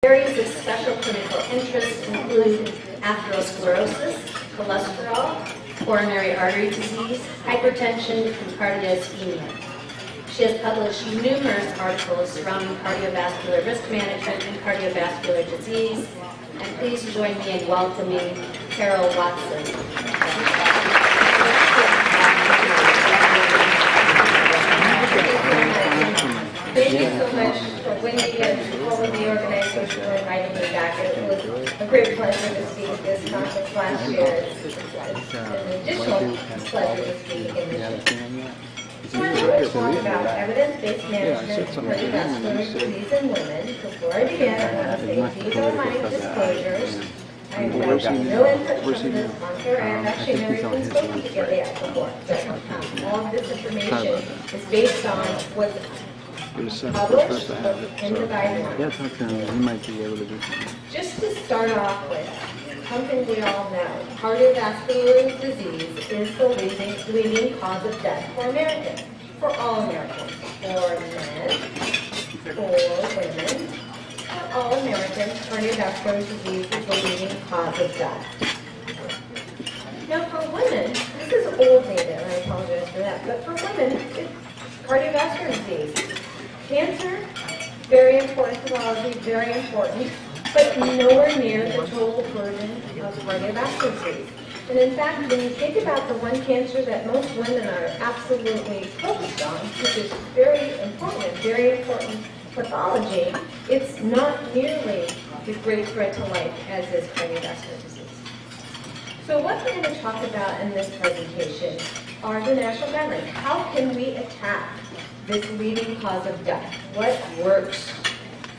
Areas of special clinical interest include atherosclerosis, cholesterol, coronary artery disease, hypertension, and cardiomyopathy. She has published numerous articles surrounding cardiovascular risk management and cardiovascular disease. And please join me in welcoming Carol Watson. Thank you so much for Wendy and all of the organization for inviting me back. It was a great pleasure to speak at this conference last year. It's an additional pleasure to speak in this year. So I'm going to talk about evidence-based management for cardiovascular disease in women. Before I begin, I want to say these are my disclosures. I've actually no input from the sponsor, and actually never even spoken to Gilead before. So all of this information is based on what's published in the guidelines. Yeah, talk to him. He might be able to do something. Just to start off with, something we all know, cardiovascular disease is the leading cause of death for Americans, for all Americans, for men, for women, for all Americans, cardiovascular disease is the leading cause of death. Now for women, this is old data, and I apologize for that, but for women, it's cardiovascular disease. Cancer, very important, pathology, very important, but nowhere near the total burden of cardiovascular disease. And in fact, when you think about the one cancer that most women are absolutely focused on, which is very important pathology, it's not nearly the great threat to life as is cardiovascular disease. So what we're going to talk about in this presentation are the national guidelines. How can we attack this leading cause of death? What works?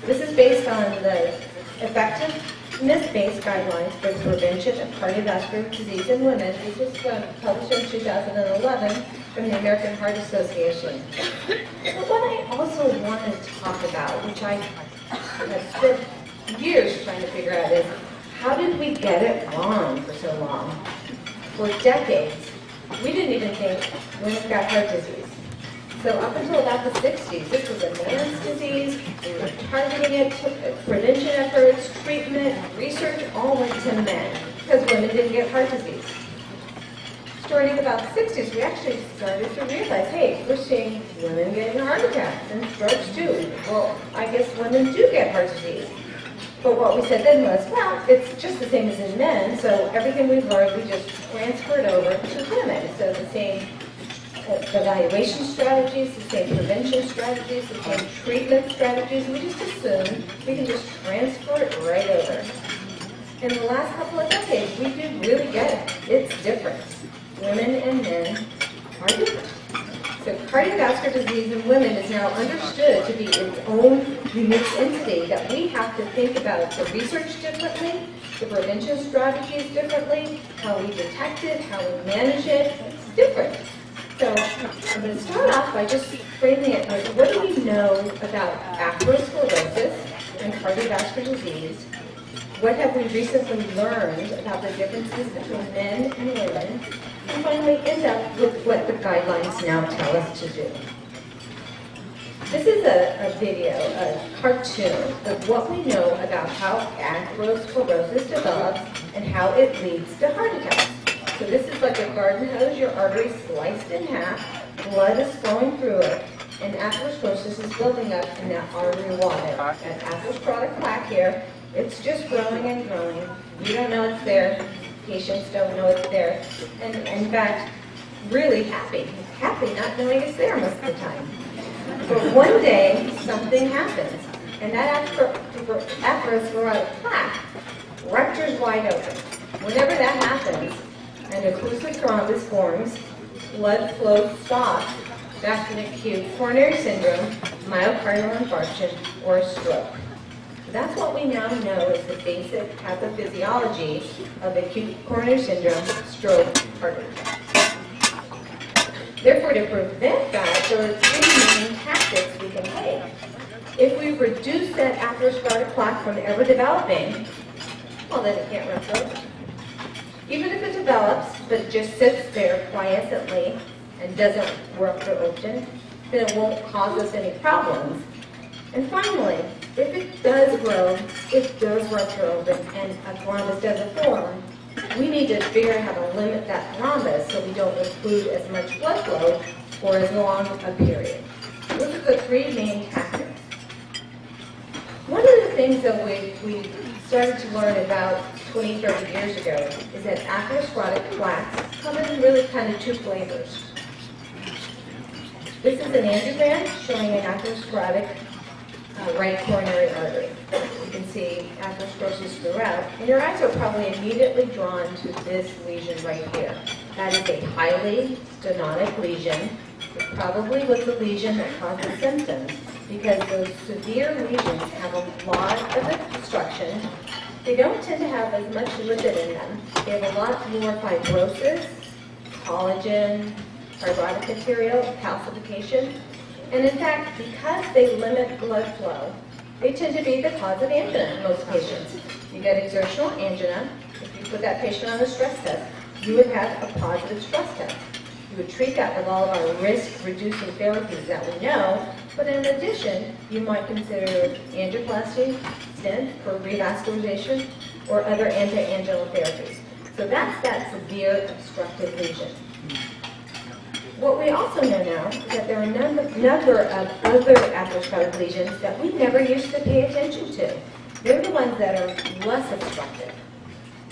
This is based on the effectiveness-based guidelines for the prevention of cardiovascular disease in women. This was published in 2011 from the American Heart Association. But what I also want to talk about, which I have spent years trying to figure out, is how did we get it wrong for so long? For decades, we didn't even think women got heart disease. So up until about the 60s, this was a man's disease. We were targeting it, prevention efforts, treatment, research, all went to men because women didn't get heart disease. Starting about the 60s, we actually started to realize, hey, we're seeing women getting heart attacks and strokes too. Well, I guess women do get heart disease. But what we said then was, well, it's just the same as in men, so everything we've learned, we just transferred over to women. So the same evaluation strategies, the same prevention strategies, the same treatment strategies. We just assumed we can just transfer it right over. In the last couple of decades, we did really get it. It's different. Women and men are different. So cardiovascular disease in women is now understood to be its own unique entity that we have to think about the research differently, the prevention strategies differently, how we detect it, how we manage it. It's different. So I'm going to start off by just framing it like, what do we know about atherosclerosis and cardiovascular disease? What have we recently learned about the differences between men and women? And finally end up with what the guidelines now tell us to do. This is a video, a cartoon of what we know about how atherosclerosis develops and how it leads to heart attacks. So this is like a garden hose, your artery sliced in half, blood is flowing through it, and atherosclerosis is building up in that artery wall. That atherosclerotic plaque here, it's just growing and growing. You don't know it's there. Patients don't know it's there. And in fact, really happy not knowing it's there most of the time. But one day, something happens, and that atherosclerotic plaque ruptures wide open. Whenever that happens, an occlusive thrombus forms, blood flow stops, that's an acute coronary syndrome, myocardial infarction, or a stroke. That's what we now know is the basic pathophysiology of acute coronary syndrome, stroke, heart attack. Therefore, to prevent that, there are three main tactics we can take. If we reduce that atherosclerotic plaque from ever developing, well, then it can't rupture. Even if it develops, but it just sits there quietly and doesn't rupture open, then it won't cause us any problems. And finally, if it does grow, it does rupture open, and a thrombus does form, we need to figure out how to limit that thrombus so we don't include as much blood flow for as long a period. Those are the three main tactics. One of the things that we started to learn about 20, 30 years ago is that atherosclerotic plaques come in really kind of two flavors. This is an angiogram showing an atherosclerotic right coronary artery. You can see atherosclerosis throughout, and your eyes are probably immediately drawn to this lesion right here. That is a highly stenotic lesion. It probably was the lesion that caused the symptoms, because those severe lesions have a lot of obstruction. They don't tend to have as much lipid in them. They have a lot more fibrosis, collagen, fibrotic material, calcification. And in fact, because they limit blood flow, they tend to be the cause of angina in most patients. You get exertional angina. If you put that patient on a stress test, you would have a positive stress test. You would treat that with all of our risk-reducing therapies that we know, but in addition, you might consider angioplasty, stent for revascularization, or other anti-anginal therapies. So that's that severe obstructive lesion. What we also know now is that there are a number of other atherosclerotic lesions that we never used to pay attention to. They're the ones that are less obstructive.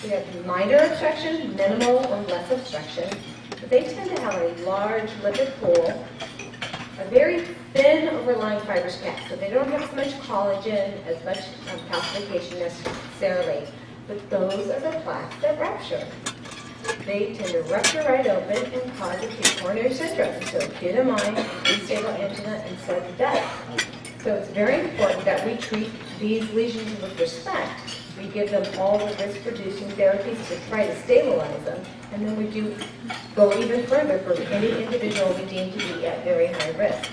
We have minor obstruction, minimal or less obstruction, but they tend to have a large lipid pool, a very thin overlying fibrous cast, so they don't have as much collagen, as much calcification necessarily, but those are the plaques that rupture. They tend to rupture right open and cause acute coronary syndrome, so acute MI, unstable angina, and sudden death. So it's very important that we treat these lesions with respect. We give them all the risk-reducing therapies to try to stabilize them, and then we do go even further for any individual we deem to be at very high risk.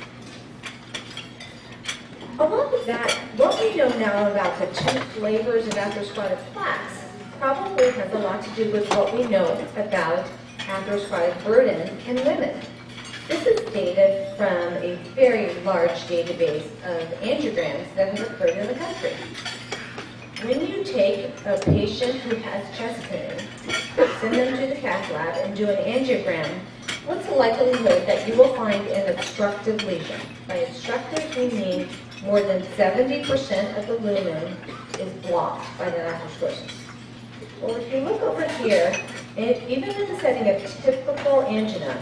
Along with that, what we know now about the two flavors of atherosclerotic plaques probably has a lot to do with what we know about atherosclerotic burden in women. This is data from a very large database of angiograms that have occurred in the country. When you take a patient who has chest pain, send them to the cath lab and do an angiogram, what's the likelihood that you will find an obstructive lesion? By obstructive, we mean more than 70% of the lumen is blocked by the atherosclerosis. Well, if you look over here, even in the setting of typical angina,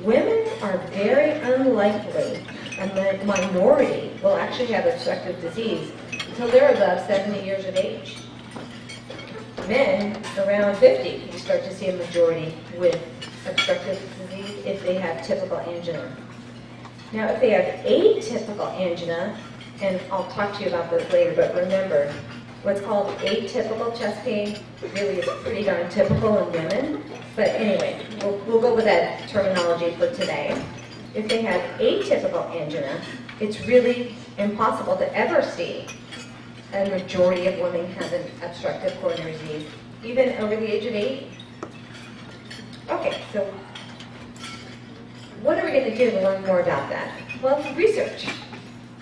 women are very unlikely, and the minority will actually have obstructive disease until they're above 70 years of age. Men, around 50, you start to see a majority with obstructive disease if they have typical angina. Now, if they have atypical angina, and I'll talk to you about this later, but remember, what's called atypical chest pain really is pretty darn typical in women. But anyway, we'll go with that terminology for today. If they have atypical angina, it's really impossible to ever see a majority of women have an obstructive coronary disease, even over the age of 80. Okay, so what are we going to do to learn more about that? Well, research.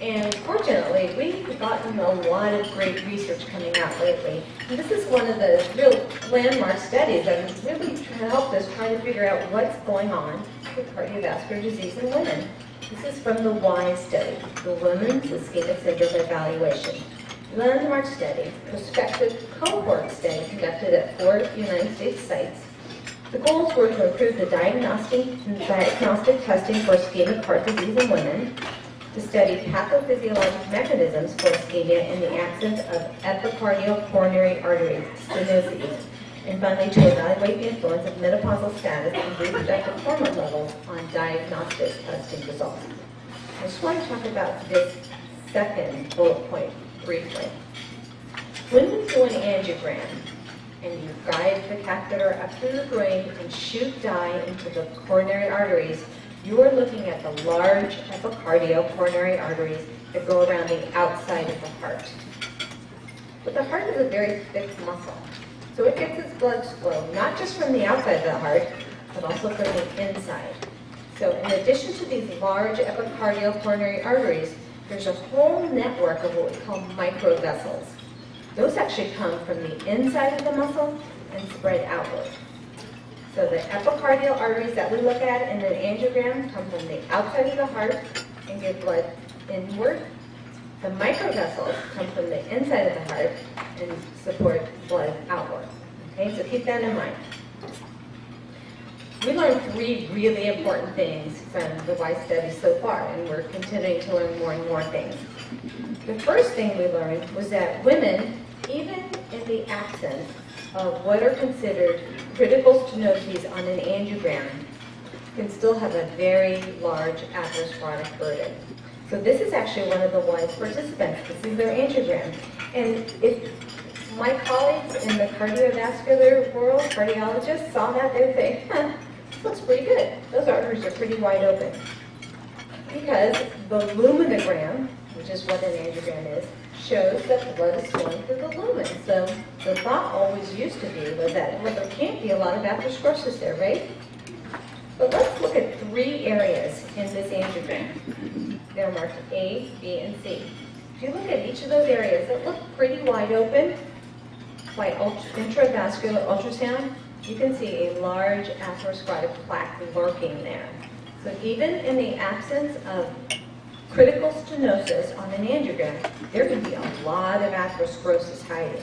And fortunately, we've gotten a lot of great research coming out lately. And this is one of the real landmark studies that has really helped us try to figure out what's going on with cardiovascular disease in women. This is from the WISE study, the Women's Ischemic Syndrome Evaluation. Landmark study, prospective cohort study conducted at 4 United States sites. The goals were to improve the diagnostic testing for ischemic heart disease in women, to study pathophysiologic mechanisms for ischemia in the absence of epicardial coronary artery stenosis, and finally to evaluate the influence of menopausal status and reproductive hormone levels on diagnostic testing results. I just want to talk about this second bullet point briefly. When you do an angiogram and you guide the catheter up through the brain and shoot dye into the coronary arteries, you are looking at the large epicardial coronary arteries that go around the outside of the heart. But the heart is a very thick muscle, so it gets its blood flow not just from the outside of the heart, but also from the inside. So in addition to these large epicardial coronary arteries, there's a whole network of what we call microvessels. Those actually come from the inside of the muscle and spread outward. So the epicardial arteries that we look at in an angiogram come from the outside of the heart and give blood inward. The microvessels come from the inside of the heart and support blood outward. Okay, so keep that in mind. We learned 3 really important things from the WISE study so far, and we're continuing to learn more and more things. The first thing we learned was that women, even in the absence of what are considered critical stenoses on an angiogram, can still have a very large atherosclerotic burden. So this is actually one of the WISE participants. This is their angiogram. And if my colleagues in the cardiovascular world, cardiologists, saw that, they'd say, huh, this looks pretty good. Those arteries are pretty wide open. Because the luminogram, which is what an angiogram is, shows that blood is flowing through the lumen. So the thought always used to be was that, well, there can't be a lot of atherosclerosis there, right? But let's look at 3 areas in this angiogram. They're marked A, B, and C. If you look at each of those areas that look pretty wide open, by intravascular ultrasound, you can see a large atherosclerotic plaque lurking there. So even in the absence of critical stenosis on an angiogram, there can be a lot of atherosclerosis hiding.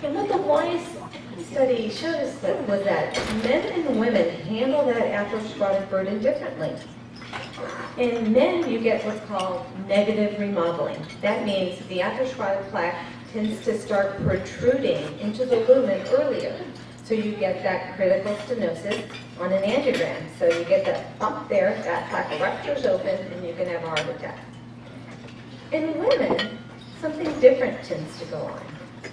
And what the WISE study showed us was that men and women handle that atherosclerotic burden differently. In men, you get what's called negative remodeling. That means the atherosclerotic plaque tends to start protruding into the lumen earlier. So you get that critical stenosis on an angiogram. So you get that bump there, that plaque ruptures open, and you can have a heart attack. In women, something different tends to go on.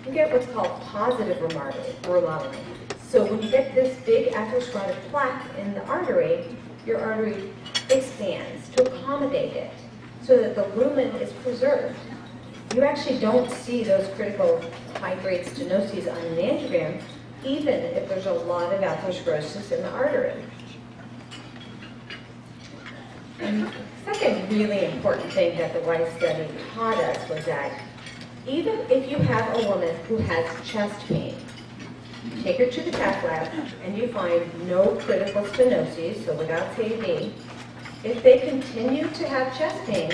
You get what's called positive remodeling. So when you get this big atherosclerotic plaque in the artery, your artery expands to accommodate it so that the lumen is preserved. You actually don't see those critical high-grade stenoses on an angiogram, even if there's a lot of atherosclerosis in the artery. And the second really important thing that the WISE study taught us was that even if you have a woman who has chest pain, take her to the cath lab and you find no critical stenoses, so without CAD, if they continue to have chest pain,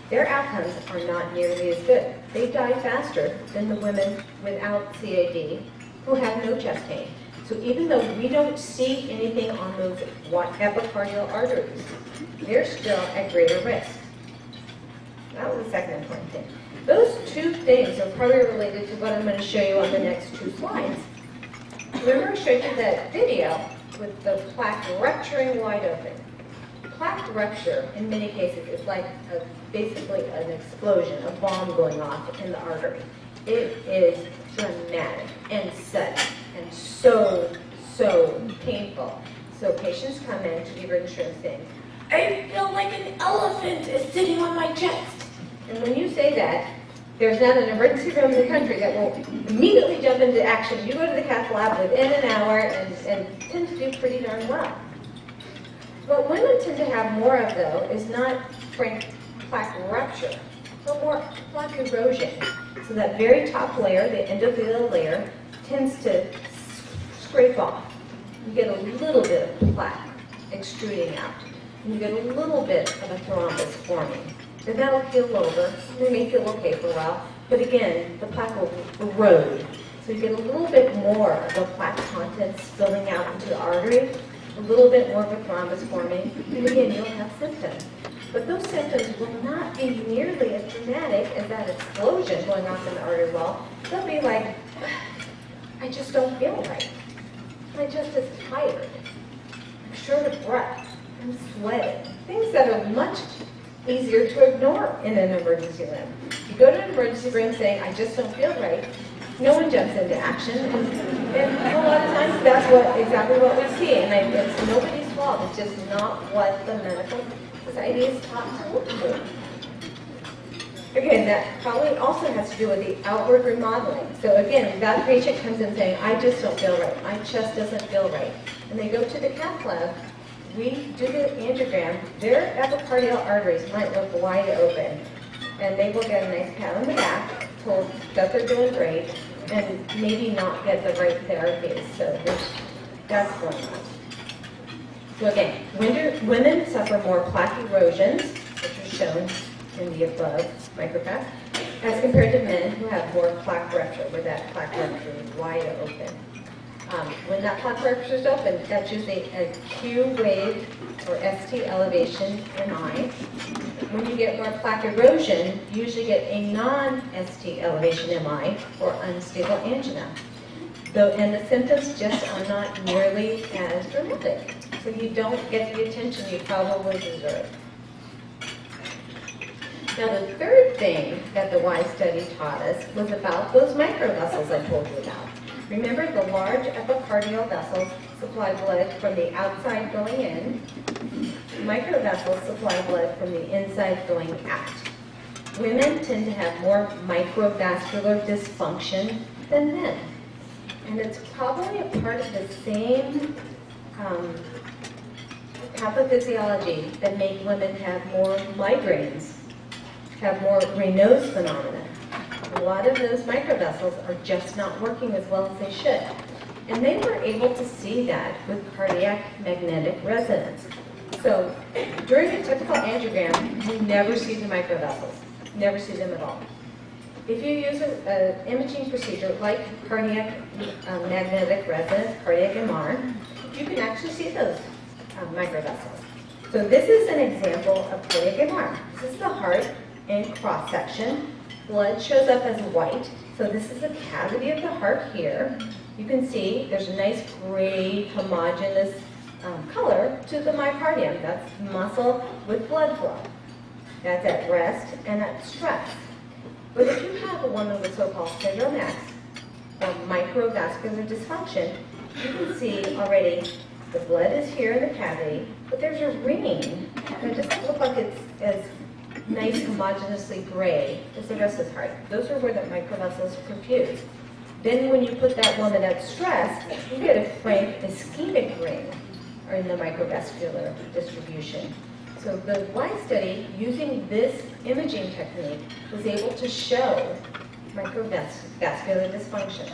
their outcomes are not nearly as good. They die faster than the women without CAD who have no chest pain. So even though we don't see anything on those epicardial arteries, they're still at greater risk. That was the second important thing. Those 2 things are probably related to what I'm going to show you on the next 2 slides. Remember I showed you that video with the plaque rupturing wide open. Plaque rupture, in many cases, is like basically an explosion, a bomb going off in the artery. It is dramatic and sudden and so painful. So patients come in to give insurance saying, I feel like an elephant is sitting on my chest. And when you say that, there's not an emergency room in the country that will immediately jump into action. You go to the cath lab within an hour and tend to do pretty darn well. What women tend to have more of, though, is not frank plaque rupture, but more plaque erosion. So that very top layer, the endothelial layer, tends to scrape off. You get a little bit of plaque extruding out. And you get a little bit of a thrombus forming. Then that'll heal over. They may feel okay for a while, but again, the plaque will erode. So you get a little bit more of the plaque content spilling out into the artery, a little bit more of a thrombus forming, and again, you'll have symptoms. But those symptoms will not be nearly as dramatic as that explosion going off in the artery wall. They'll be like, I just don't feel right. My chest is tired. I'm short of breath. I'm sweating. Things that are much easier to ignore in an emergency room. You go to an emergency room saying, I just don't feel right, no one jumps into action, and a lot of times that's exactly what we see, and it's nobody's fault, it's just not what the medical society is taught to look for. Again, that probably also has to do with the outward remodeling. So again, if that patient comes in saying, I just don't feel right, my chest doesn't feel right, and they go to the cath lab, we do the angiogram, their epicardial arteries might look wide open, and they will get a nice pat on the back, told that they're doing great, and maybe not get the right therapies. So that's going on. So again, women suffer more plaque erosions, which are shown in the above micrograph, as compared to men who have more plaque rupture, where that plaque rupture is wide open. When that plaque rupture is open, that's usually a Q wave or ST elevation MI. When you get more plaque erosion, you usually get a non-ST elevation MI or unstable angina. And the symptoms just are not nearly as dramatic. So you don't get the attention you probably deserve. Now the third thing that the Y study taught us was about those microvessels I told you about. Remember, the large epicardial vessels supply blood from the outside going in. Microvessels supply blood from the inside going out. Women tend to have more microvascular dysfunction than men. And it's probably a part of the same pathophysiology that make women have more migraines, have more Raynaud's phenomena. A lot of those microvessels are just not working as well as they should. And they were able to see that with cardiac magnetic resonance. So during a typical angiogram, you never see the microvessels, never see them at all. If you use an imaging procedure like cardiac magnetic resonance, cardiac MR, you can actually see those microvessels. So this is an example of cardiac MR. This is the heart in cross-section. Blood shows up as white. So this is the cavity of the heart here. You can see there's a nice gray, homogeneous color to the myocardium. That's muscle with blood flow. That's at rest and at stress. But if you have a woman with so-called syndrome X, or microvascular dysfunction, you can see already the blood is here in the cavity, but there's a ring that doesn't look like it's as nice homogeneously gray as the rest of the heart. Those are where the microvessels perfuse. Then when you put that woman at stress, you get a frank ischemic ring in the microvascular distribution. So the Y study, using this imaging technique, was able to show microvascular dysfunction.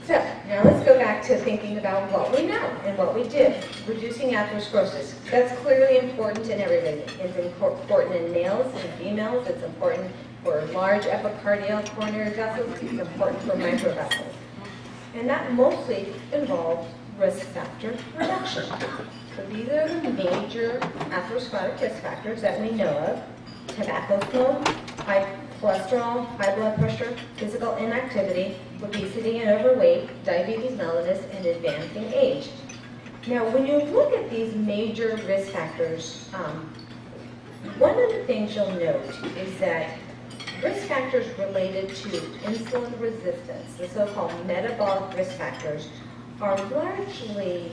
So now let's go back to thinking about what we know and what we did. Reducing atherosclerosis. That's clearly important in everybody. It's important in males and females. It's important for large epicardial coronary vessels. It's important for microvessels. And that mostly involves risk factor reduction. So these are the major atherosclerotic risk factors that we know of: tobacco smoke, high cholesterol, high blood pressure, physical inactivity, obesity and overweight, diabetes mellitus, and advancing age. Now, when you look at these major risk factors, one of the things you'll note is that risk factors related to insulin resistance, the so-called metabolic risk factors, are largely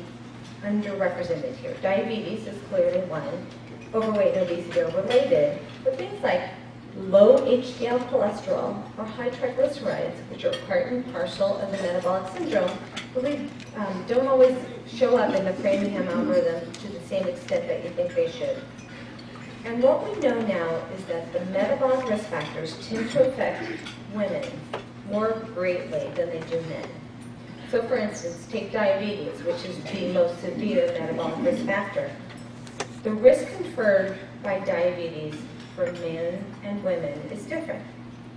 underrepresented here. Diabetes is clearly one. Overweight and obesity are related, but things like low HDL cholesterol or high triglycerides, which are part and parcel of the metabolic syndrome, really don't always show up in the Framingham algorithm to the same extent that you think they should. And what we know now is that the metabolic risk factors tend to affect women more greatly than they do men. So for instance, take diabetes, which is the most severe metabolic risk factor. The risk conferred by diabetes for men and women is different.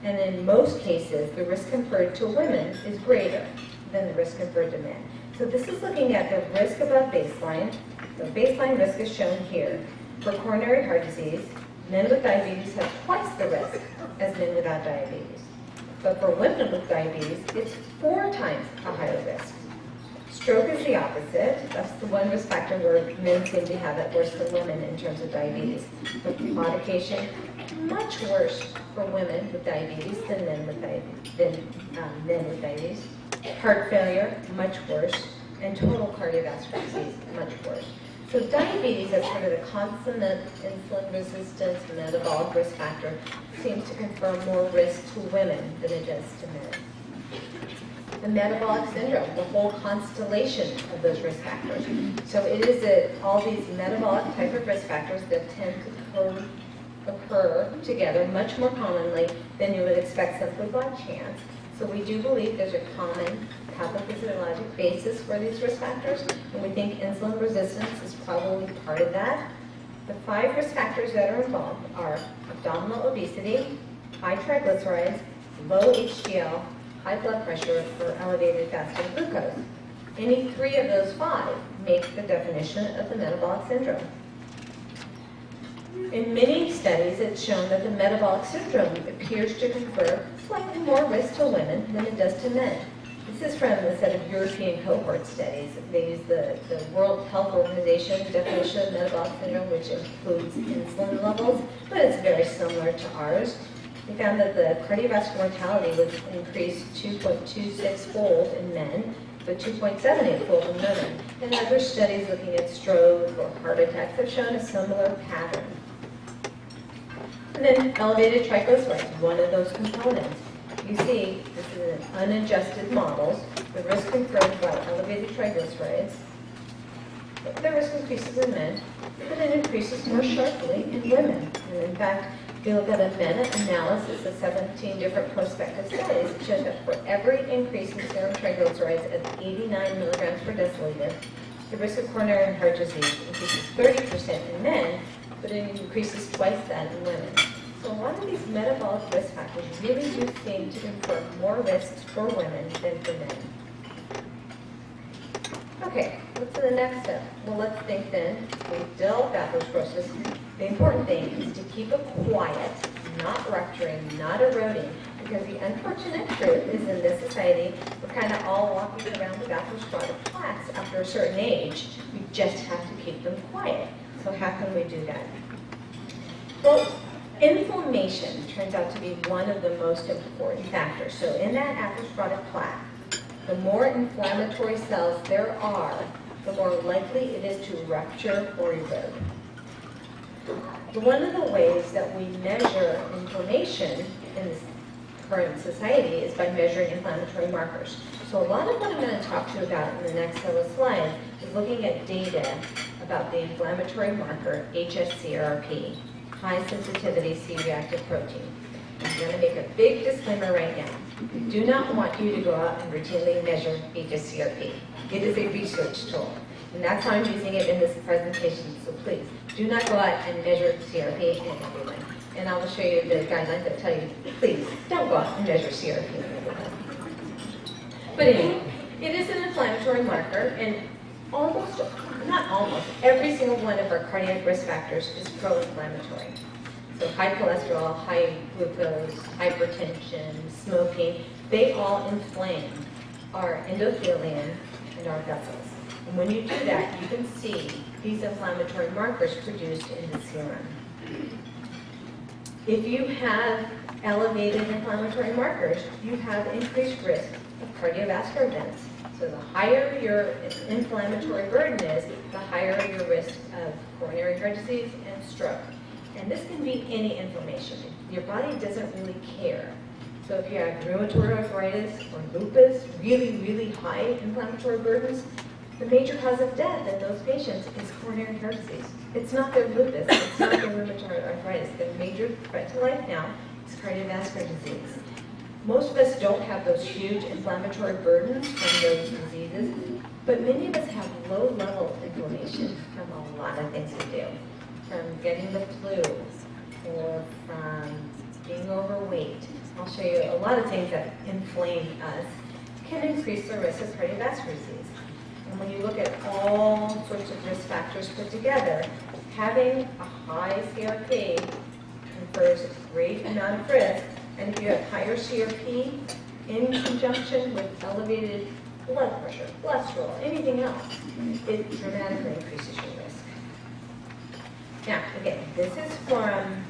And in most cases, the risk conferred to women is greater than the risk conferred to men. So this is looking at the risk above baseline. The baseline risk is shown here. For coronary heart disease, men with diabetes have twice the risk as men without diabetes. But for women with diabetes, it's 4 times a higher risk. Stroke is the opposite. That's the one risk factor where men seem to have it worse than women in terms of diabetes. But claudication, much worse for women with diabetes than men with diabetes. Heart failure, much worse. And total cardiovascular disease, much worse. So diabetes, as sort of the consummate insulin resistance metabolic risk factor, seems to confer more risk to women than it does to men. the metabolic syndrome, the whole constellation of those risk factors. So it is all these metabolic type of risk factors that tend to occur together much more commonly than you would expect simply by chance. So we do believe there's a common pathophysiologic basis for these risk factors, and we think insulin resistance is probably part of that. The 5 risk factors that are involved are abdominal obesity, high triglycerides, low HDL, high blood pressure, or elevated fasting glucose. Any 3 of those 5 make the definition of the metabolic syndrome. In many studies, it's shown that the metabolic syndrome appears to confer slightly more risk to women than it does to men. This is from a set of European cohort studies. They use the World Health Organization definition of metabolic syndrome, which includes insulin levels, but it's very similar to ours. They found that the cardiovascular mortality was increased 2.26-fold in men, but 2.78-fold in women. And other studies looking at stroke or heart attacks have shown a similar pattern. And then elevated triglycerides, one of those components. You see, this is an unadjusted models, the risk conferred by elevated triglycerides. The risk increases in men, but it increases more sharply in women. And in fact, if you look at a meta-analysis of 17 different prospective studies, it shows that for every increase in serum triglycerides at 89 milligrams per deciliter, the risk of coronary heart disease increases 30% in men, but it increases twice that in women. So a lot of these metabolic risk factors really do seem to confer more risks for women than for men. Okay, what's the next step? Well, let's think then. We've dealt with atherosclerosis. The important thing is to keep it quiet, not rupturing, not eroding, because the unfortunate truth is in this society, we're kind of all walking around with atherosclerotic plaques after a certain age. We just have to keep them quiet. So how can we do that? Well, inflammation turns out to be one of the most important factors. So in that atherosclerotic plaque, the more inflammatory cells there are, the more likely it is to rupture or erode. One of the ways that we measure inflammation in this current society is by measuring inflammatory markers. So a lot of what I'm going to talk to you about in the next set of slides is looking at data about the inflammatory marker hsCRP, high sensitivity C-reactive protein. I'm going to make a big disclaimer right now. I do not want you to go out and routinely measure hsCRP. It is a research tool, and that's how I'm using it in this presentation, so please do not go out and measure CRP in everyone. And I will show you the guidelines that tell you, please don't go out and measure CRP in everyone. But anyway, it is an inflammatory marker, and every single one of our cardiac risk factors is pro-inflammatory. So high cholesterol, high glucose, hypertension, smoking, they all inflame our endothelium and our vessels. And when you do that, you can see these inflammatory markers produced in the serum. If you have elevated inflammatory markers, you have increased risk of cardiovascular events. So the higher your inflammatory burden is, the higher your risk of coronary heart disease and stroke. And this can be any inflammation. Your body doesn't really care. So if you have rheumatoid arthritis or lupus, really, really high inflammatory burdens, the major cause of death in those patients is coronary heart disease. It's not their lupus, it's not their rheumatoid arthritis. The major threat to life now is cardiovascular disease. Most of us don't have those huge inflammatory burdens from those diseases, but many of us have low-level inflammation from a lot of things we do. From getting the flu, or from being overweight. I'll show you a lot of things that inflame us can increase the risk of cardiovascular disease. And when you look at all sorts of risk factors put together, having a high CRP confers a great amount of risk, and if you have higher CRP in conjunction with elevated blood pressure, cholesterol, anything else, it dramatically increases your risk. Now, again, this is from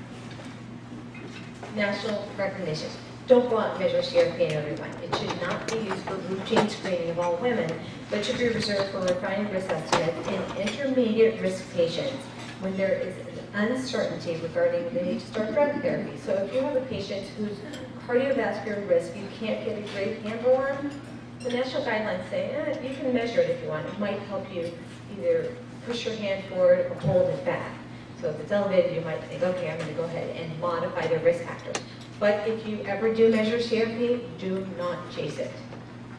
national recognition. Don't go out and measure CRP in everyone. It should not be used for routine screening of all women, but should be reserved for refining risk estimates in intermediate risk patients when there is an uncertainty regarding the need to start drug therapy. So if you have a patient whose cardiovascular risk you can't get a great handle on, The national guidelines say, you can measure it if you want. It might help you either push your hand forward or hold it back. So if it's elevated, you might think, okay, I'm going to go ahead and modify the risk factors. But if you ever do measure CRP, do not chase it.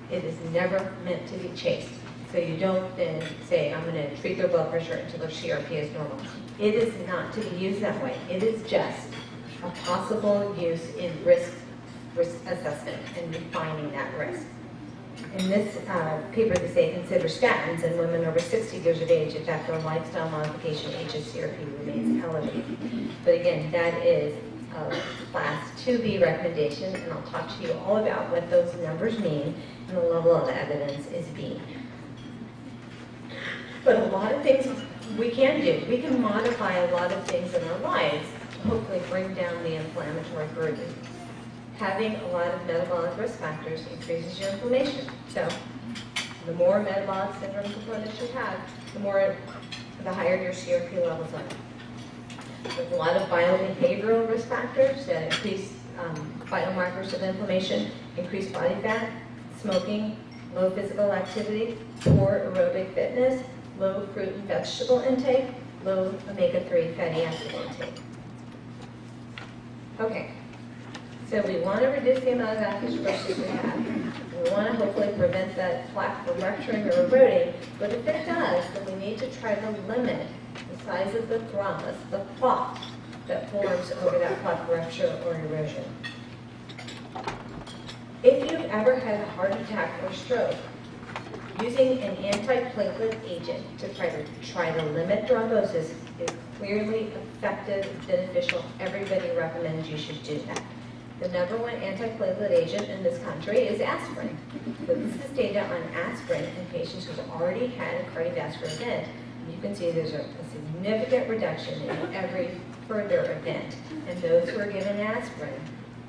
It is never meant to be chased. So you don't then say, I'm going to treat their blood pressure until their CRP is normal. It is not to be used that way. It is just a possible use in risk assessment and refining that risk. In this paper, they say consider statins in women over 60 years of age if after a lifestyle modification, HSCRP remains elevated. But again, that is a class 2B recommendation, and I'll talk to you all about what those numbers mean and the level of evidence is B. But a lot of things we can do. We can modify a lot of things in our lives to hopefully bring down the inflammatory burden. Having a lot of metabolic risk factors increases your inflammation. So the more metabolic syndrome components you have, the higher your CRP levels are. There's a lot of biobehavioral risk factors that increase biomarkers of inflammation, increased body fat, smoking, low physical activity, poor aerobic fitness, low fruit and vegetable intake, low omega-3 fatty acid intake. Okay. So we want to reduce the amount of atherosclerosis we have. We want to hopefully prevent that plaque from rupturing or eroding, but if it does, then we need to try to limit the size of the thrombus, the clot that forms over that plaque rupture or erosion. If you've ever had a heart attack or stroke, using an antiplatelet agent to try to limit thrombosis is clearly effective, beneficial. Everybody recommends you should do that. The number one antiplatelet agent in this country is aspirin. So this is data on aspirin in patients who've already had a cardiovascular event. And you can see there's a significant reduction in every further event in those who are given aspirin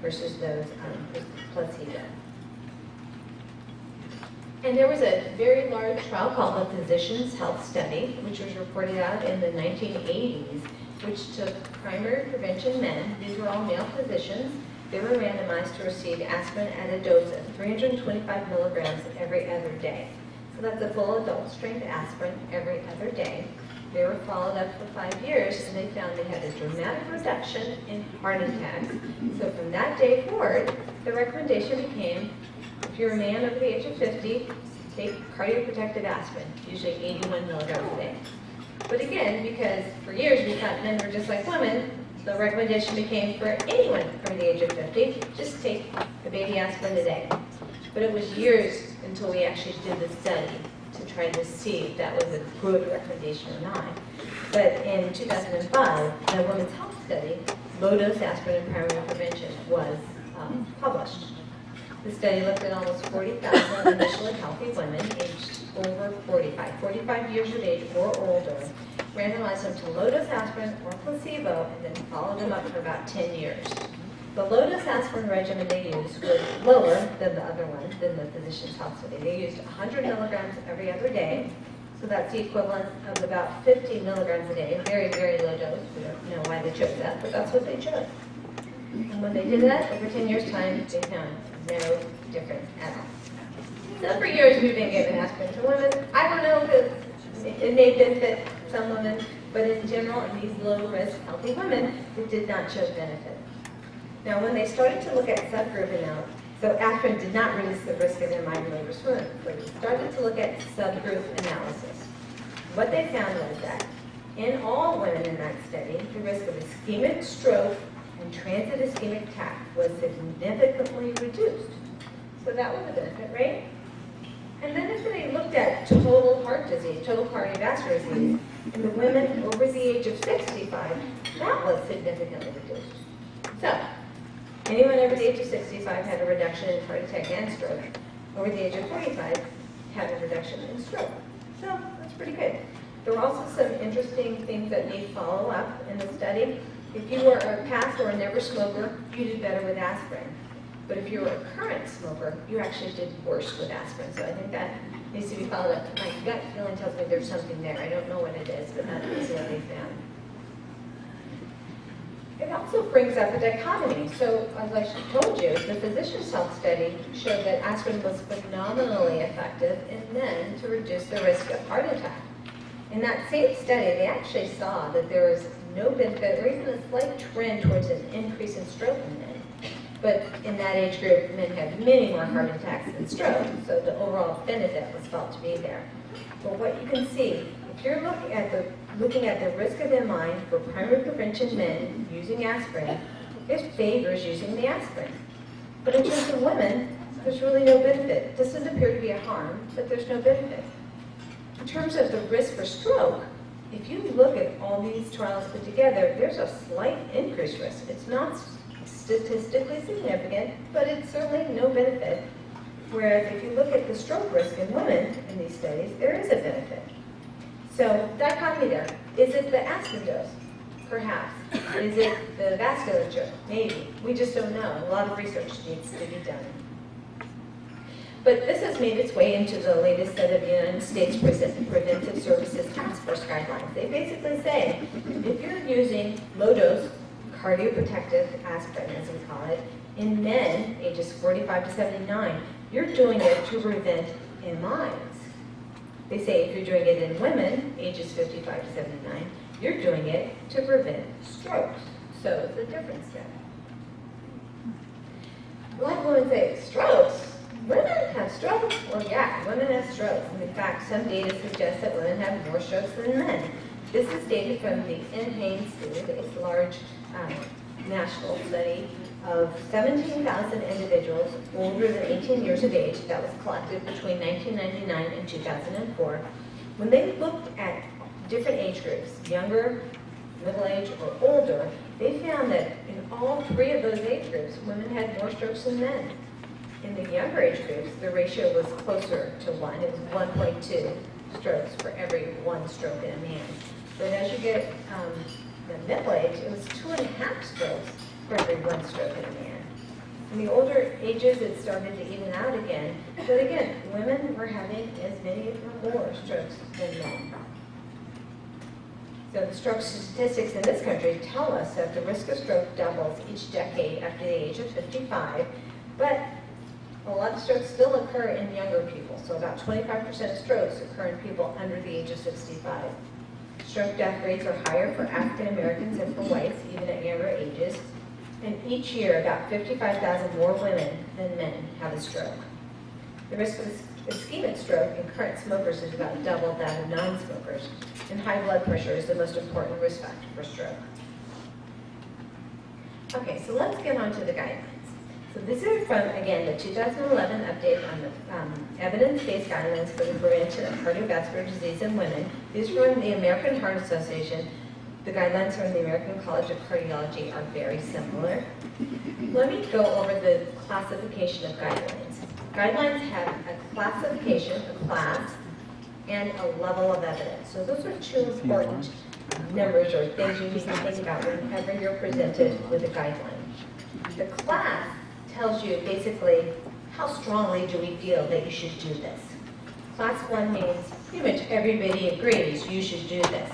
versus those with placebo. And there was a very large trial called the Physicians' Health Study, which was reported out in the 1980s, which took primary prevention men, these were all male physicians, they were randomized to receive aspirin at a dose of 325 milligrams every other day. So that's a full adult strength aspirin every other day. They were followed up for 5 years, and they found they had a dramatic reduction in heart attacks. So from that day forward, the recommendation became, if you're a man over the age of 50, take cardioprotective aspirin, usually 81 milligrams a day. But again, because for years we thought men were just like women, the recommendation became for anyone over the age of 50, just take the baby aspirin a day. But it was years until we actually did the study to try to see if that was a good recommendation or not. But in 2005, the Women's Health Study, low-dose aspirin in primary prevention, was published. The study looked at almost 40,000 initially healthy women aged over 45 years of age or older, randomized them to low-dose aspirin or placebo, and then followed them up for about 10 years. The low-dose aspirin regimen they used was lower than the other one, than the Physicians' Health Study. They used 100 milligrams every other day, so that's the equivalent of about 50 milligrams a day, very, very low dose. We don't know why they chose that, but that's what they chose. And when they did that, over 10 years' time, they found no difference at all. So for years we've been giving aspirin to women. I don't know if it may benefit some women, but in general, in these low-risk healthy women, it did not show benefit. Now, when they started to look at subgroup analysis, so aspirin did not reduce the risk of MI in labor women, but they started to look at subgroup analysis. What they found was that in all women in that study, the risk of ischemic stroke and transient ischemic attack was significantly reduced. So that was a benefit, right? And then if they looked at total heart disease, total cardiovascular disease, in the women over the age of 65, that was significantly reduced. So, anyone over the age of 65 had a reduction in heart attack and stroke. Over the age of 45, had a reduction in stroke. So, that's pretty good. There were also some interesting things that need follow-up in the study. If you were a past or a never smoker, you did better with aspirin. But if you were a current smoker, you actually did worse with aspirin. So I think that needs to be followed up. My gut feeling tells me there's something there. I don't know what it is, but that is what they found. If also brings up a dichotomy. So, as I told you, the Physicians' Health study showed that aspirin was phenomenally effective in men to reduce the risk of heart attack. In that same study, they actually saw that there was no benefit or even a slight trend towards an increase in stroke in men. But in that age group, men had many more heart attacks than stroke, so the overall benefit was felt to be there. But what you can see, if you're looking at the risk of MI for primary prevention men using aspirin, it favors using the aspirin. But in terms of women, there's really no benefit. It doesn't appear to be a harm, but there's no benefit. In terms of the risk for stroke, if you look at all these trials put together, there's a slight increased risk. It's not statistically significant, but it's certainly no benefit. Whereas if you look at the stroke risk in women in these studies, there is a benefit. So dichotomy there. Is it the aspirin dose? Perhaps. Is it the vasculature? Maybe. We just don't know. A lot of research needs to be done. But this has made its way into the latest set of United States Preventive Services Task Force guidelines. They basically say, if you're using low-dose cardioprotective aspirin, as we call it, in men ages 45 to 79, you're doing it to prevent MIs. They say if you're doing it in women ages 55 to 79, you're doing it to prevent strokes. So it's a difference there. A lot of women say, strokes? Women have strokes? Well, yeah, women have strokes. And in fact, some data suggests that women have more strokes than men. This is data from the NHANES study, it's a large national study of 17,000 individuals older than 18 years of age that was collected between 1999 and 2004. When they looked at different age groups, younger, middle age, or older, they found that in all three of those age groups, women had more strokes than men. In the younger age groups, the ratio was closer to 1. It was 1.2 strokes for every 1 stroke in a man. But as you get the middle age, it was 2.5 strokes for every 1 stroke in a man. In the older ages, it started to even out again. But again, women were having as many or more strokes than men. So the stroke statistics in this country tell us that the risk of stroke doubles each decade after the age of 55, but a lot of strokes still occur in younger people. So about 25% of strokes occur in people under the age of 65. Stroke death rates are higher for African Americans and for whites, even at younger ages. And each year, about 55,000 more women than men have a stroke. The risk of ischemic stroke in current smokers is about double that of non-smokers. And high blood pressure is the most important risk factor for stroke. Okay, so let's get on to the guidelines. So this is from, again, the 2011 update on the evidence-based guidelines for the prevention of cardiovascular disease in women. These are from the American Heart Association. The guidelines from the American College of Cardiology are very similar. Let me go over the classification of guidelines. Guidelines have a classification, a class, and a level of evidence. So those are two important numbers or things you need to think about whenever you're presented with a guideline. The class tells you basically how strongly do we feel that you should do this. Class 1 means pretty much everybody agrees you should do this.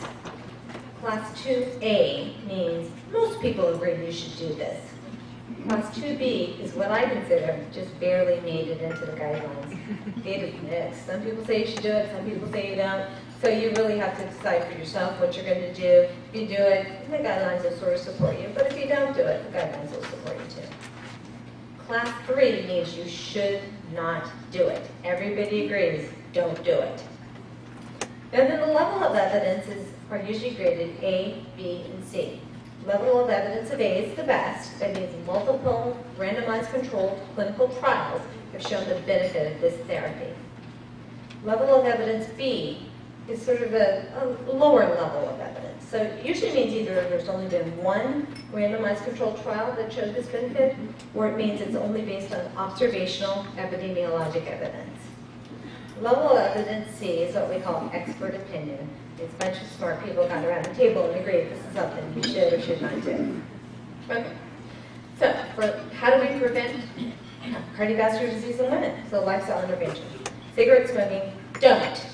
Class 2A means most people agree you should do this. Class 2B is what I consider just barely made it into the guidelines. Data's mixed. Some people say you should do it, some people say you don't. So you really have to decide for yourself what you're going to do. If you do it, the guidelines will sort of support you. But if you don't do it, the guidelines will support you too. Class 3 means you should not do it. Everybody agrees, don't do it. And then the level of evidences are usually graded A, B, and C. Level of evidence of A is the best. That means multiple randomized controlled clinical trials have shown the benefit of this therapy. Level of evidence B is sort of a lower level of evidence. So it usually means either there's only been one randomized controlled trial that showed this benefit, or it means it's only based on observational epidemiologic evidence. Level of evidence C is what we call expert opinion. It's a bunch of smart people got around the table and agreed this is something you should or should not do. Okay, so how do we prevent cardiovascular disease in women? So lifestyle intervention. Cigarette smoking, don't.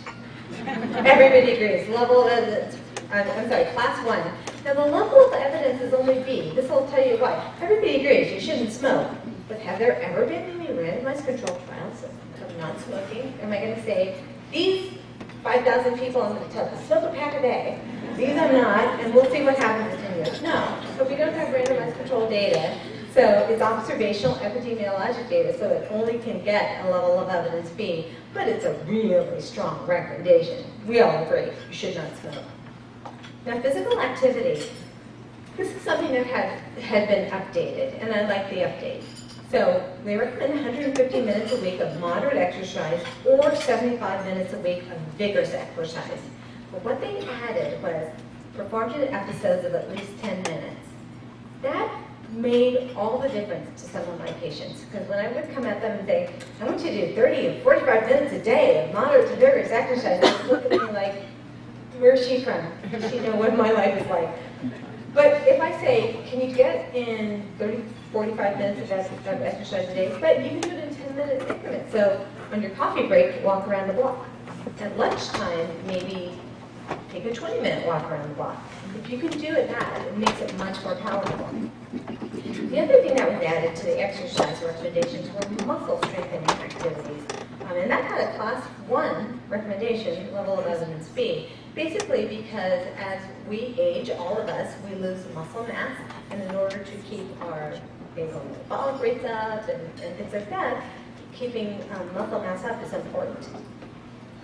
Everybody agrees. Level of evidence, I'm sorry, class 1. Now the level of evidence is only B. This will tell you why. Everybody agrees you shouldn't smoke, but have there ever been any randomized controlled trials of non-smoking? Am I going to say, these 5,000 people I'm going to tell them, smoke a pack a day, these are not, and we'll see what happens in 10 years? No. So we don't have randomized controlled data, so it's observational epidemiologic data, so it only can get a level of evidence B, but it's a really strong recommendation. We all agree, you should not smoke. Now, physical activity. This is something that had been updated, and I like the update. So they recommend 150 minutes a week of moderate exercise or 75 minutes a week of vigorous exercise. But what they added was performed in episodes of at least 10 minutes. That made all the difference to some of my patients, because when I would come at them and say, I want you to do 30 and 45 minutes a day of moderate to vigorous exercise, they would look at me like, where's she from? Does she know what my life is like? But if I say, can you get in 30, 45 minutes of exercise a day, but you can do it in 10-minute increments. So on your coffee break, walk around the block. At lunchtime, maybe take a 20-minute walk around the block. If you can do it makes it much more powerful. The other thing that was added to the exercise recommendations were muscle strengthening activities. And that had a class 1 recommendation, level of evidence B, basically because as we age, all of us, we lose muscle mass, and in order to keep our basal metabolic rates up and things like that, keeping muscle mass up is important.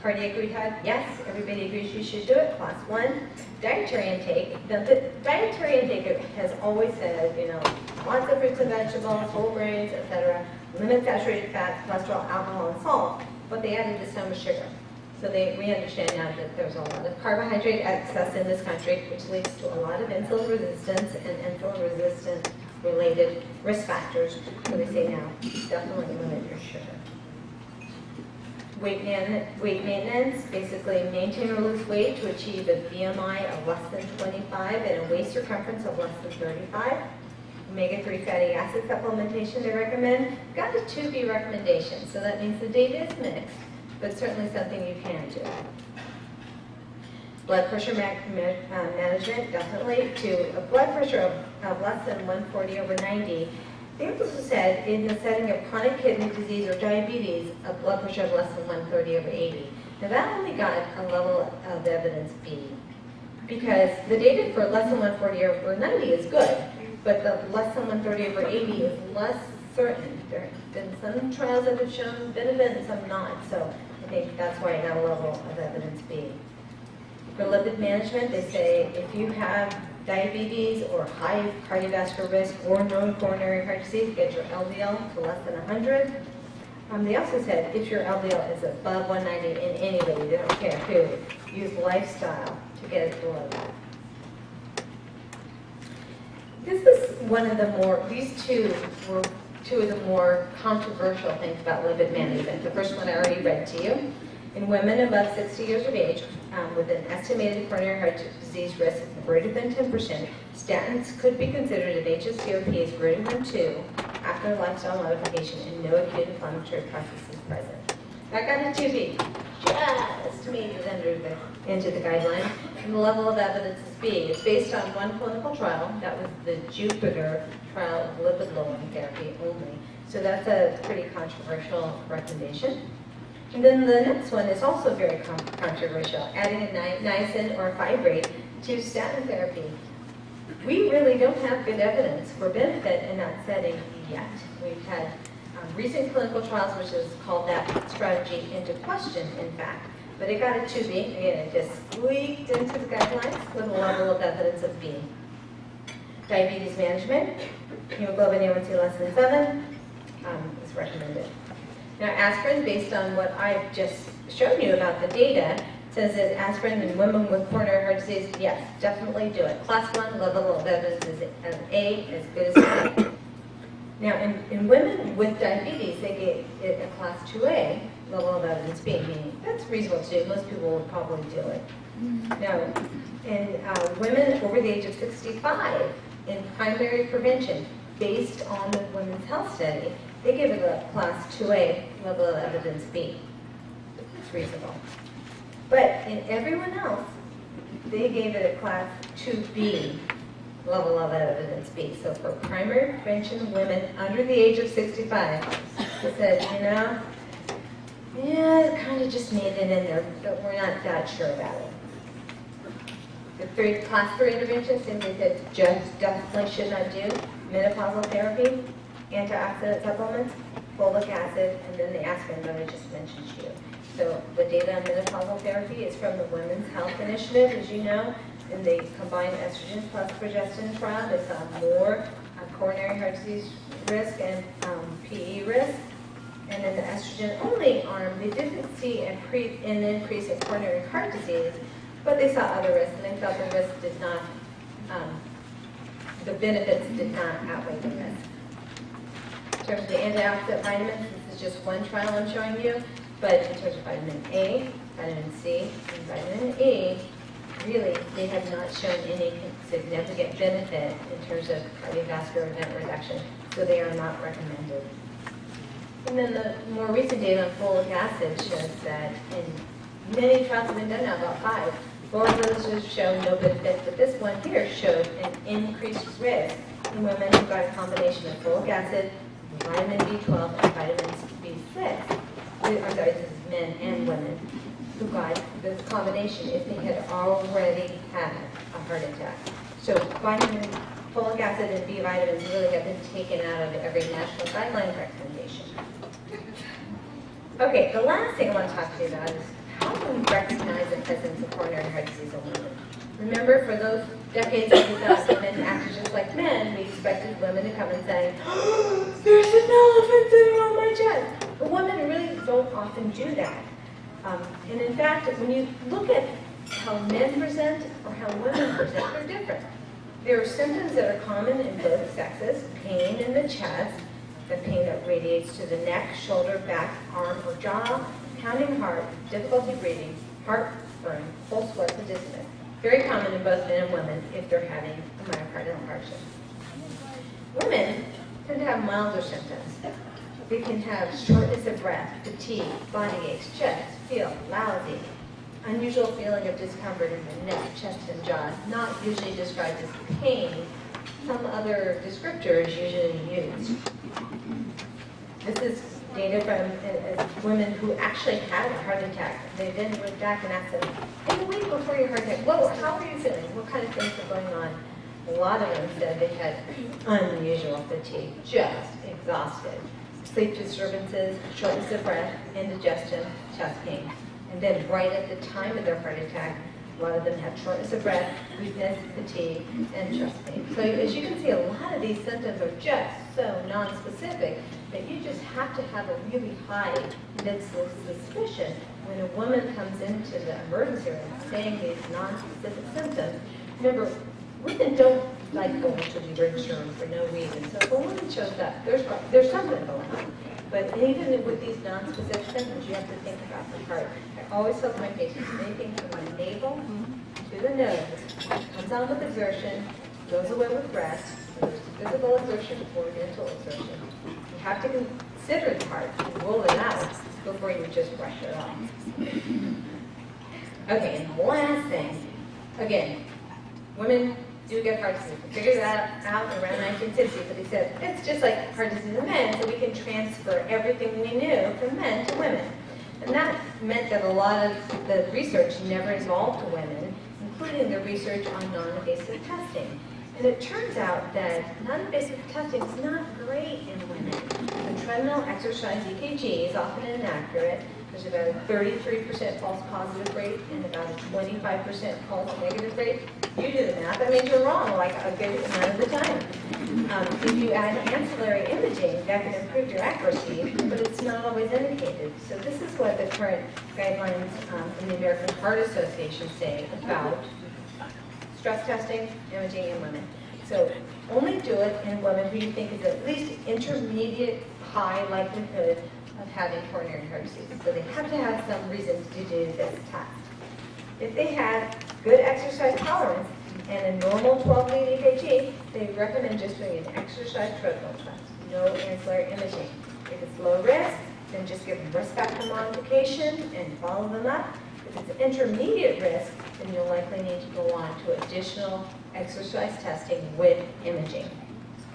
Cardiac rehab, yes, everybody agrees you should do it, class 1. Dietary intake, the dietary intake has always said, lots of fruits and vegetables, whole grains, etc. Limit saturated fats, cholesterol, alcohol, and salt. What they added is some sugar. So we understand now that there's a lot of carbohydrate excess in this country, which leads to a lot of insulin resistance and insulin resistant related risk factors. So they say now, definitely limit your sugar. Weight maintenance, basically maintain or lose weight to achieve a BMI of less than 25 and a waist circumference of less than 35. Omega-3 fatty acid supplementation they recommend. Got a 2B recommendation, so that means the data is mixed, but certainly something you can do. Blood pressure management, definitely, to a blood pressure of less than 140/90. They also said in the setting of chronic kidney disease or diabetes, a blood pressure of less than 130/80. Now that only got a level of evidence B, because the data for less than 140/90 is good, but the less than 130/80 is less certain. There have been some trials that have shown benefit and some not, so I think that's why I got a level of evidence B. For lipid management, they say if you have diabetes or high cardiovascular risk or known coronary heart disease, get your LDL to less than 100. They also said if your LDL is above 190 in anybody, they don't care who, use lifestyle to get it below that. This is one of the more, these two were two of the more controversial things about lipid management. The first one I already read to you. In women above 60 years of age with an estimated coronary heart disease risk of greater than 10%, statins could be considered if HSCRP is greater than 2 after lifestyle modification and no acute inflammatory process is present. That got a 2B, just made it into the guidelines, and the level of evidence is B. It's based on one clinical trial, that was the Jupiter trial of lipid-lowering therapy only. So that's a pretty controversial recommendation. And then the next one is also very controversial, adding a niacin or a fibrate to statin therapy. We really don't have good evidence for benefit in that setting yet. We've had recent clinical trials, which has called that strategy into question, in fact. But it got a 2B, again, it just squeaked into the guidelines with a level of evidence of B. Diabetes management, hemoglobin A1C less than 7 is recommended. Now, aspirin, based on what I've just shown you about the data, says that aspirin in women with coronary heart disease, yes, definitely do it. Class 1 level of evidence is an A, as good as B. Now, in women with diabetes, they get it a class 2A level of evidence B, meaning that's reasonable to do. Most people would probably do it. Now, in women over the age of 65, in primary prevention, based on the Women's Health Study, they give it a class 2A level of evidence B. That's reasonable. But in everyone else, they gave it a class 2B, level of evidence B. So for primary prevention, women under the age of 65, they said, you know, yeah, it kind of just made it in there, but we're not that sure about it. The class 3 interventions, things they said just definitely should not do: menopausal therapy, antioxidant supplements, folic acid, and then the aspirin that I just mentioned to you. So the data on menopausal therapy is from the Women's Health Initiative, as you know, and they combined estrogen plus progesterone trial. They saw more coronary heart disease risk and PE risk. And in the estrogen-only arm, they didn't see an increase in coronary heart disease, but they saw other risks, and they felt the risks did not, the benefits did not outweigh the risks. In terms of the antioxidant vitamins, this is just one trial I'm showing you, but in terms of vitamin A, vitamin C, and vitamin E, really, they have not shown any significant benefit in terms of cardiovascular event reduction, so they are not recommended. And then the more recent data on folic acid shows that in many trials have been done now, about 5. 4 of those have shown no benefit, but this one here showed an increased risk in women who got a combination of folic acid, vitamin B12, and vitamins B6. I'm sorry, this is men and women who got this combination if they had already had a heart attack. So vitamin, folic acid, and B vitamins really have been taken out of every national guideline recommendation. Okay, the last thing I want to talk to you about is how do we recognize the presence of coronary heart disease in women? Remember, for those decades that we thought women acted just like men, we expected women to come and say, oh, there's an elephant sitting on my chest. But women really don't often do that. And in fact, when you look at how men present or how women present, they're different. There are symptoms that are common in both sexes: pain in the chest, the pain that radiates to the neck, shoulder, back, arm, or jaw, pounding heart, difficulty breathing, heartburn, full sweats, and dizziness. Very common in both men and women if they're having a myocardial infarction. Women tend to have milder symptoms. They can have shortness of breath, fatigue, body aches, chest, feel lousy, unusual feeling of discomfort in the neck, chest, and jaw, not usually described as pain. Some other descriptor is usually used. This is data from women who actually had a heart attack. They then went back and asked them, in the week before your heart attack, how are you feeling? What kind of things are going on? A lot of them said they had unusual fatigue, just exhausted, sleep disturbances, shortness of breath, indigestion, chest pain. And then right at the time of their heart attack, a lot of them had shortness of breath, weakness, fatigue, and chest pain. So as you can see, a lot of these symptoms are just so non-specific that you just have to have a really high incidence of suspicion when a woman comes into the emergency room saying these non-specific symptoms. Remember, women don't like going to the emergency room for no reason. So if a woman shows up, there's something going on. But even with these non-specific symptoms, you have to think about the heart. I always tell my patients, anything from my navel to the nose comes on with exertion, goes away with rest, whether it's physical exertion or mental exertion. You have to consider the heart and rule it out before you just brush it off. Okay, and the last thing, again, women do get heart disease. We figured that out around 1960, but they said, it's just like heart disease in men, so we can transfer everything we knew from men to women. And that meant that a lot of the research never evolved to women, including the research on non-invasive testing. And it turns out that non-invasive testing is not great in women. The treadmill exercise EKG is often inaccurate. There's about a 33% false positive rate and about a 25% false negative rate. You do the math, that means you're wrong like a good amount of the time. If you add ancillary imaging, that can improve your accuracy, but it's not always indicated. So this is what the current guidelines from the American Heart Association say about stress testing, imaging in women. So only do it in women who you think is at least intermediate high likelihood of having coronary heart disease. So they have to have some reason to do this test. If they had good exercise tolerance and a normal 12-lead EKG, they recommend just doing an exercise treadmill test, no ancillary imaging. If it's low risk, then just give them risk factor modification and follow them up. If it's intermediate risk, then you'll likely need to go on to additional exercise testing with imaging.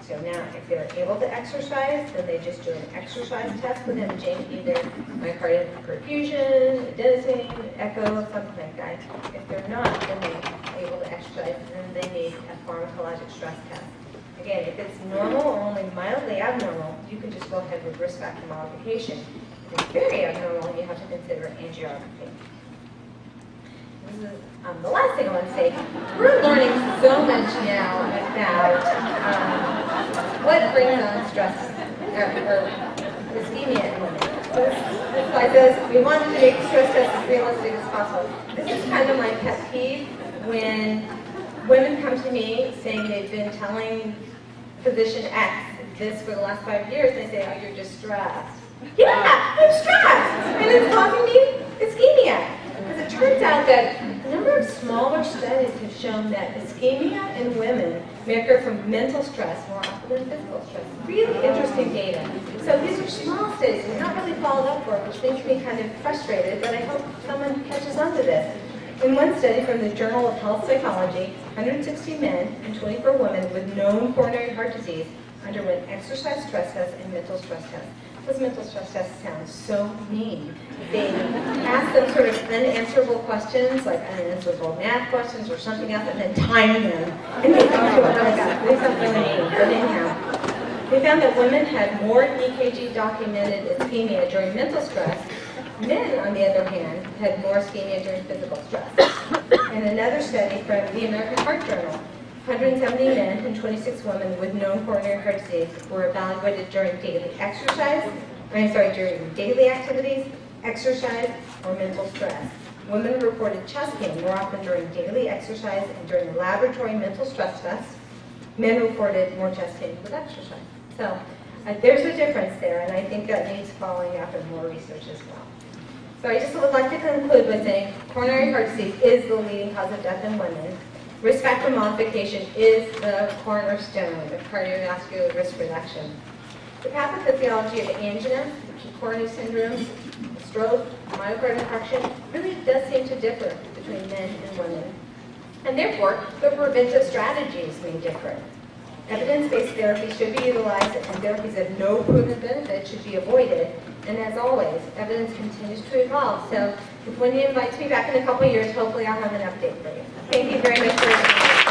So now, if they're able to exercise, then they just do an exercise test with imaging, either myocardial perfusion, adenosine, echo, something like that. If they're not, then they're able to exercise, then they need a pharmacologic stress test. Again, if it's normal or only mildly abnormal, you can just go ahead with risk factor modification. If it's very abnormal, you have to consider angiography. This is the last thing I want to say. We're learning so much now about what brings on stress or ischemia in women. So this slide says we want to make stress tests as realistic as possible. This is kind of my pet peeve when women come to me saying they've been telling physician X this for the last 5 years. They say, "Oh, you're just stressed." Yeah, I'm stressed, and it's causing me ischemia. Because it turns out that a number of smaller studies have shown that ischemia in women may occur from mental stress more often than physical stress. Really interesting data. So these are small studies. We're not really followed up for, which makes me kind of frustrated, but I hope someone catches on to this. In one study from the Journal of Health Psychology, 160 men and 24 women with known coronary heart disease underwent exercise stress tests and mental stress tests. Those mental stress tests sound so mean. They ask them sort of unanswerable questions, like unanswerable math questions or something else, and then time them. And they come to it. Oh my God, they sound really mean. But anyhow, they found that women had more EKG documented ischemia during mental stress. Men, on the other hand, had more ischemia during physical stress. In another study from the American Heart Journal, 170 men and 26 women with known coronary heart disease were evaluated during daily during daily activities, exercise, or mental stress. Women reported chest pain more often during daily exercise and during laboratory mental stress tests. Men reported more chest pain with exercise. So there's a difference there, and I think that needs following up and more research as well. So I just would like to conclude by saying coronary heart disease is the leading cause of death in women. Risk factor modification is the cornerstone of cardiovascular risk reduction. The pathophysiology of angina, coronary syndrome, stroke, myocardial infarction really does seem to differ between men and women. And therefore, the preventive strategies may differ. Evidence-based therapy should be utilized, and therapies of no proven benefit should be avoided. And as always, evidence continues to evolve. So if Wendy invites me back in a couple of years, hopefully I'll have an update for you. Thank you very much for your time.